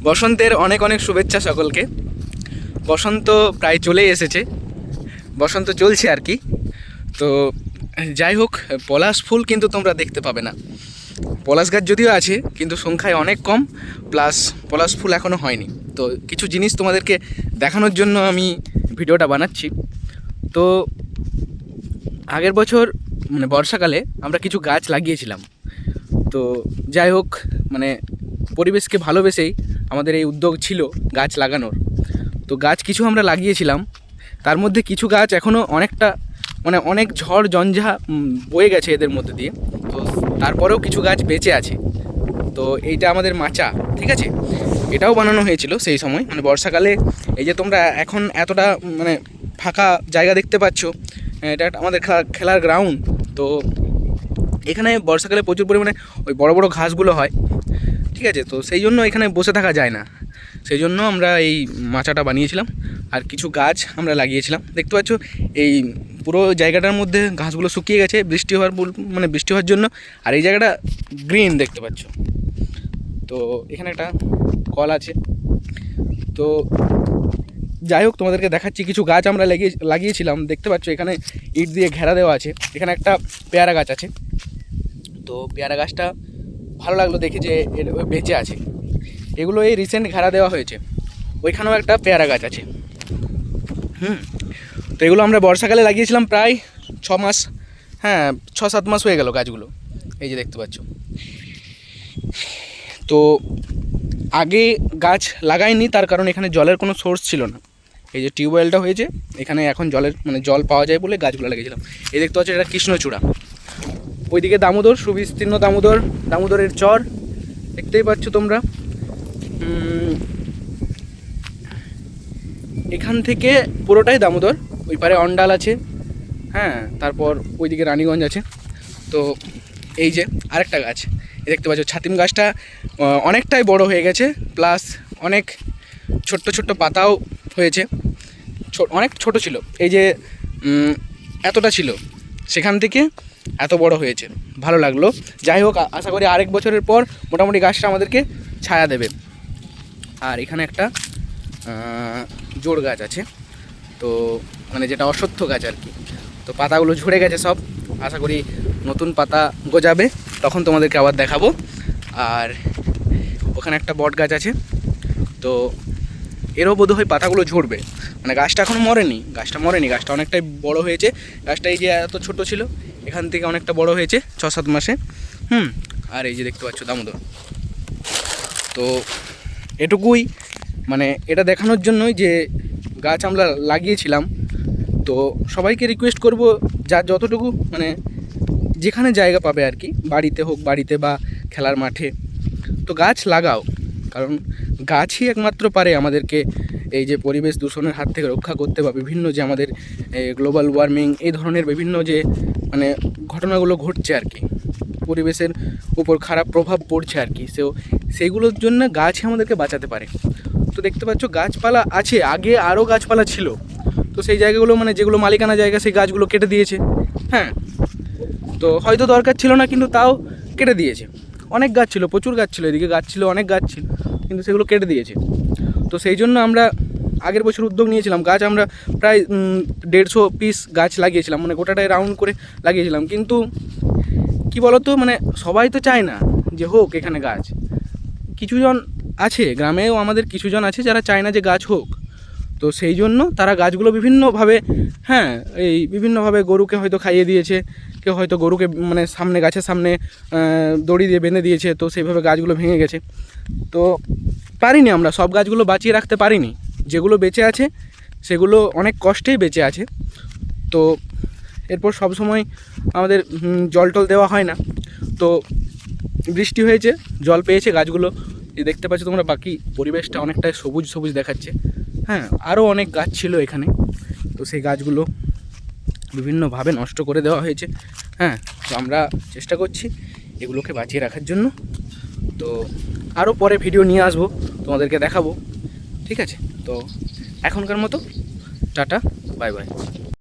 বসন্তের অনেক অনেক শুভেচ্ছা সকলকে। বসন্ত প্রায় চলেই এসেছে, বসন্ত চলছে আর কি। তো যাই হোক, পলাশ ফুল কিন্তু তোমরা দেখতে পাবে না। পলাশ গাছ যদিও আছে কিন্তু সংখ্যায় অনেক কম, প্লাস পলাশ ফুল এখনও হয়নি। তো কিছু জিনিস তোমাদেরকে দেখানোর জন্য আমি ভিডিওটা বানাচ্ছি। তো আগের বছর মানে বর্ষাকালে আমরা কিছু গাছ লাগিয়েছিলাম। তো যাই হোক, মানে পরিবেশকে ভালোবেসেই আমাদের এই উদ্যোগ ছিল গাছ লাগানোর। তো গাছ কিছু আমরা লাগিয়েছিলাম, তার মধ্যে কিছু গাছ এখনও অনেকটা মানে অনেক ঝড় ঝঞ্ঝা বয়ে গেছে এদের মধ্যে দিয়ে। তো তারপরেও কিছু গাছ বেঁচে আছে। তো এইটা আমাদের মাচা, ঠিক আছে, এটাও বানানো হয়েছিল সেই সময়, মানে বর্ষাকালে। এই যে তোমরা এখন এতটা মানে ফাঁকা জায়গা দেখতে পাচ্ছ, এটা আমাদের খেলার গ্রাউন্ড। তো এখানে বর্ষাকালে প্রচুর পরিমাণে ওই বড় বড় ঘাসগুলো হয়, ঠিক আছে। তো সেই জন্য এখানে বসে থাকা যায় না, সেই জন্য আমরা এই মাচাটা বানিয়েছিলাম। আর কিছু গাছ আমরা লাগিয়েছিলাম, দেখতে পাচ্ছ এই পুরো জায়গাটার মধ্যে ঘাসগুলো শুকিয়ে গেছে বৃষ্টি হওয়ার জন্য। আর এই জায়গাটা গ্রিন দেখতে পাচ্ছ। তো এখানে একটা কল আছে। তো যাই হোক, তোমাদেরকে দেখাচ্ছি কিছু গাছ আমরা লাগিয়েছিলাম। দেখতে পাচ্ছ এখানে ইট দিয়ে ঘেরা দেওয়া আছে। এখানে একটা পেয়ারা গাছ আছে। তো পেয়ারা গাছটা ভালো লাগলো দেখে যে বেঁচে আছে। এগুলো এই রিসেন্ট ঘেরা দেওয়া হয়েছে। ওইখানেও একটা পেয়ারা গাছ আছে। তো এগুলো আমরা বর্ষাকালে লাগিয়েছিলাম প্রায় 6 মাস, হ্যাঁ 6-7 মাস হয়ে গেল গাছগুলো। এই যে দেখতে পাচ্ছ। তো আগে গাছ লাগাইনি, তার কারণ এখানে জলের কোনো সোর্স ছিল না। এই যে টিউবওয়েলটা হয়েছে এখানে, এখন জল পাওয়া যায় বলে গাছগুলো লাগিয়েছিলাম। এই দেখতে পাচ্ছ এটা কৃষ্ণচূড়া। ওইদিকে দামোদর, সুবিস্তীর্ণ দামোদরের চর দেখতেই পাচ্ছ তোমরা। এখান থেকে পুরোটাই দামোদর। ওই পারে অন্ডাল আছে, হ্যাঁ, তারপর ওইদিকে রানীগঞ্জ আছে। তো এই যে আরেকটা গাছ দেখতে পাচ্ছ, ছাতিম গাছটা অনেকটাই বড় হয়ে গেছে, প্লাস অনেক ছোট্ট ছোট্ট পাতাও হয়েছে। অনেক ছোট ছিল, এই যে এতটা ছিল, সেখান থেকে এত বড় হয়েছে, ভালো লাগলো। যাই হোক, আশা করি আরেক বছরের পর মোটামুটি গাছটা আমাদেরকে ছায়া দেবে। আর এখানে একটা জোড় গাছ আছে, তো মানে যেটা অশ্বত্থ গাছ আর কি। তো পাতাগুলো ঝরে গেছে সব, আশা করি নতুন পাতা গজাবে, তখন তোমাদেরকে আবার দেখাবো। আর ওখানে একটা বট গাছ আছে, তো এরও বোধহয় পাতাগুলো ঝরবে, মানে গাছটা এখন মরেনি, গাছটা অনেকটাই বড় হয়েছে। গাছটা এই যে এত ছোট ছিল, এখান থেকে অনেকটা বড় হয়েছে 6-7 মাসে। আর এই যে দেখতে পাচ্ছ দামোদর। তো এটুকুই, মানে এটা দেখানোর জন্যই যে গাছ আমরা লাগিয়েছিলাম। তো সবাইকে রিকোয়েস্ট করব, যার যতটুকু মানে যেখানে জায়গা পাবে আর কি, বাড়িতে বা খেলার মাঠে, তো গাছ লাগাও। কারণ গাছই একমাত্র পারে আমাদেরকে এই যে পরিবেশ দূষণের হাত থেকে রক্ষা করতে, বা বিভিন্ন যে আমাদের গ্লোবাল ওয়ার্মিং এই ধরনের বিভিন্ন যে মানে ঘটনাগুলো ঘটছে আর কি, পরিবেশের উপর খারাপ প্রভাব পড়ছে আর কি, সেইগুলোর জন্য গাছই আমাদেরকে বাঁচাতে পারে। তো দেখতে পাচ্ছ গাছপালা আছে, আগে আরও গাছপালা ছিল, তো সেই জায়গাগুলো মানে যেগুলো মালিকানা জায়গা সেই গাছগুলো কেটে দিয়েছে। হ্যাঁ, তো হয়তো দরকার ছিল না, কিন্তু তাও কেটে দিয়েছে। অনেক গাছ ছিল, প্রচুর গাছ ছিল, এদিকে গাছ ছিল, অনেক গাছ ছিল, কিন্তু সেগুলো কেটে দিয়েছে। তো সেই জন্য আমরা আগের বছর উদ্যোগ নিয়েছিলাম, গাছ আমরা প্রায় 150 পিস গাছ লাগিয়েছিলাম, মানে গোটাটাই রাউন্ড করে লাগিয়েছিলাম। কিন্তু কি বলতো, মানে সবাই তো চায় না যে হোক এখানে গাছ। কিছুজন আছে, গ্রামেও আমাদের কিছুজন আছে যারা চায় না যে গাছ হোক। তো সেই জন্য তারা গাছগুলো বিভিন্নভাবে, হ্যাঁ, এই বিভিন্নভাবে গরুকে হয়তো খাইয়ে দিয়েছে, কেউ হয়তো গরুকে মানে গাছের সামনে দড়ি দিয়ে বেঁধে দিয়েছে, তো সেইভাবে গাছগুলো ভেঙে গেছে। তো পারিনি, আমরা সব গাছগুলো বাঁচিয়ে রাখতে পারিনি। যেগুলো বেঁচে আছে সেগুলো অনেক কষ্টেই বেঁচে আছে। তো এরপর সব সময় আমাদের জল টল দেওয়া হয় না। তো বৃষ্টি হয়েছে, জল পেয়েছে গাছগুলো, এই দেখতে পাচ্ছ তোমরা, বাকি পরিবেশটা অনেকটাই সবুজ সবুজ দেখাচ্ছে। হ্যাঁ, আরও অনেক গাছ ছিল এখানে, তো সেই গাছগুলো বিভিন্নভাবে নষ্ট করে দেওয়া হয়েছে। হ্যাঁ, তো আমরা চেষ্টা করছি এগুলোকে বাঁচিয়ে রাখার জন্য। তো আরও পরে ভিডিও নিয়ে আসবো, তোমাদেরকে দেখাবো, ঠিক আছে। তো এখনকার মতো টাটা, বাই বাই।